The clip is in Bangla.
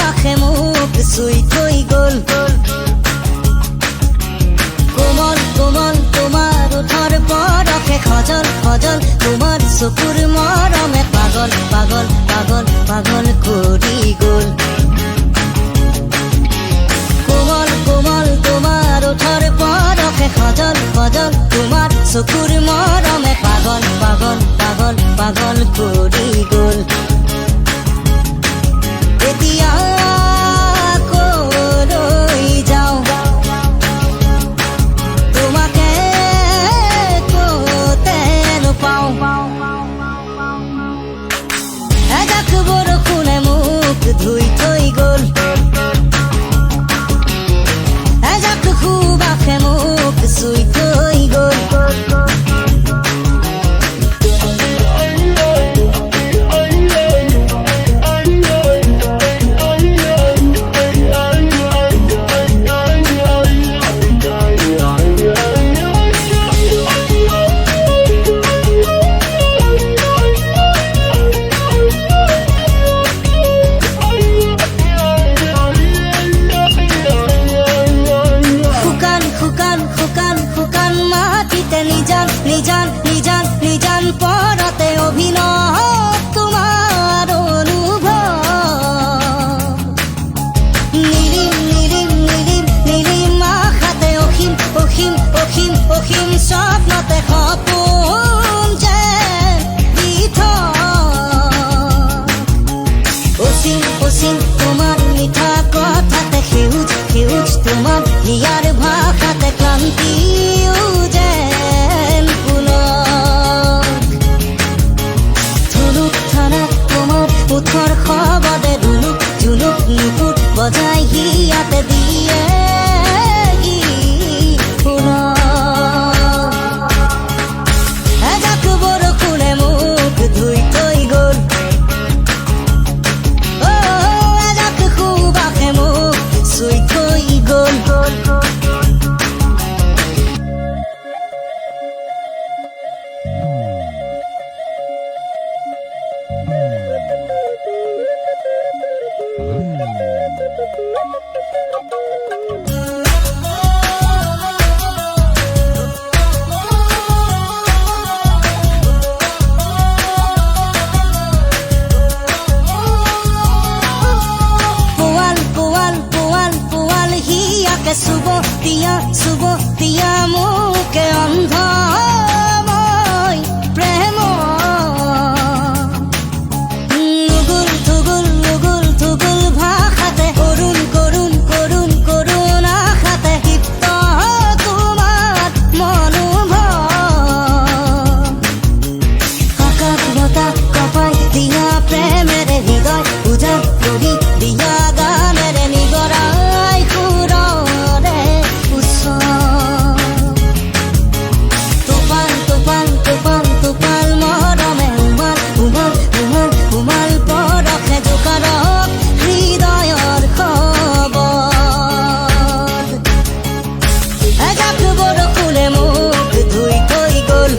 বাখে মুখ চুই থৈ গল কোমল কোমল তোমার ওঠৰ পৰশে খজল খজল তোমার চকুৰ মৰমে পাগল পাগল পাগল পাগল কৰি গল কোমল কোমল তোমার ওঠৰ পৰশে খজল খজল তোমার চকুৰ মৰমে পাগল পাগল পাগল পাগল কৰি গল এতিয়া কলৈ যাওঁ তোমাকে কতে নোপাওঁ এজাক বৰষুণে মোক ধুই থৈ গল এজাক সুবাসে মোক চুই থৈ গল নিজান পৰতে অভিনৱ তোমাৰ অনুভৱ নিৰিম নিৰিম নিৰিম নিৰিম আশাতে অসীম অসীম অসীম অসীম স্বপ্নতে সপোন যেন দি অসীম অসীম তোমাৰ মিঠা কথাতে সেউজ সেউজ তোমাৰ হিয়াৰ ভাষাতে ক্লান্তিও যেন উঠৰ খবদে দুলুক জুলুক নুপুত বজাই হিয়াতে দিয়ে এজাক বৰষুণে মোক ধুই থৈ গল এজাক সুবাসে মোক চুই থৈ গল শুভ দিয়া মোকে অন্ধ মই প্ৰেম লুগুল থুগুল লুগুল থুগুল ভাষাতে করুণ করুণ করুণ করুণ আশাতে ক্ষিপ্ত তোমার মনোভৱ আকাশ বতাহ কপাই দিয়া প্ৰেমেৰে হৃদয় উজান কৰি দিয়া গানেৰে নিগৰাই হৃদয়ৰ খবৰ এজাক বৰষুণে মোক ধুই থৈ গল